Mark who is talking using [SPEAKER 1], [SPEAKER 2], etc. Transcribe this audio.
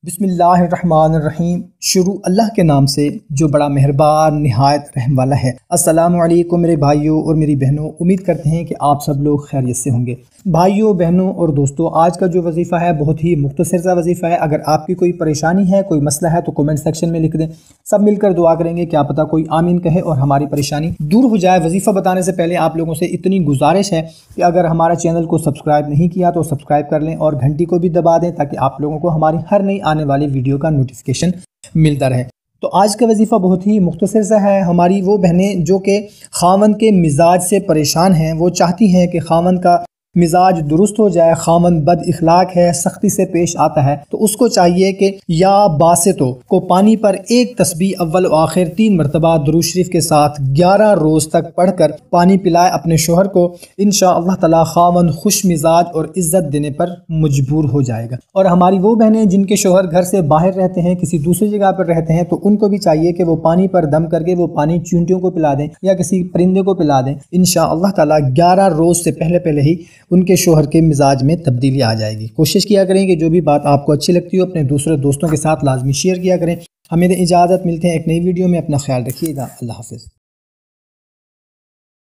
[SPEAKER 1] بسم اللہ الرحمن الرحیم۔ شروع اللہ کے نام سے جو بڑا مہربان نہایت رحم والا ہے۔ السلام علیکم میرے بھائیوں اور میری بہنوں، امید کرتے ہیں کہ آپ سب لوگ خیریت سے ہوں گے۔ بھائیوں بہنوں اور دوستوں، آج کا جو وظیفہ ہے بہت ہی مختصر سا وظیفہ ہے۔ اگر آپ کی کوئی پریشانی ہے، کوئی مسئلہ ہے تو کومنٹ سیکشن میں لکھ دیں، سب مل کر دعا کریں گے، کیا پتہ کوئی آمین کہے اور ہماری پریشانی دور ہو جائے۔ وظیفہ بتانے سے پہلے آپ لوگوں سے اتنی گزارش ہے کہ اگر ہمارا چینل کو سبسکرائب نہیں کیا تو سبسکرائب کر لیں اور گھنٹی کو بھی دبا دیں تاکہ آپ لوگوں کو ہماری ہر نئی آنے والی ویڈیو کا نوٹیفیکیشن ملتا رہے۔ تو آج کا وظیفہ بہت ہی مختصر سا ہے۔ ہماری وہ بہنیں جو کہ خاوند کے مزاج سے پریشان ہیں، وہ چاہتی ہیں کہ خاوند کا مزاج درست ہو جائے، خاوند بد اخلاق ہے، سختی سے پیش آتا ہے، تو اس کو چاہیے کہ یا باسطو کو پانی پر ایک تسبیح اول و آخر 3 مرتبہ درود شریف کے ساتھ 11 روز تک پڑھ کر پانی پلائے اپنے شوہر کو۔ انشاءاللہ تعالی خاوند خوش مزاج اور عزت دینے پر مجبور ہو جائے گا۔ اور ہماری وہ بہنیں جن کے شوہر گھر سے باہر رہتے ہیں، کسی دوسری جگہ پر رہتے ہیں، تو ان کو بھی چاہیے کہ وہ پانی پر دم کر کے وہ پانی چونٹیوں کو پلا دیں یا کسی پرندے کو پلا دیں۔ انشاءاللہ تعالی 11 روز سے پہلے ہی ان کے شوہر کے مزاج میں تبدیلی آ جائے گی۔ کوشش کیا کریں کہ جو بھی بات آپ کو اچھی لگتی ہو اپنے دوسرے دوستوں کے ساتھ لازمی شیئر کیا کریں۔ ہمیں اجازت، ملتے ہیں ایک نئی ویڈیو میں، اپنا خیال رکھیے گا۔ اللہ حافظ۔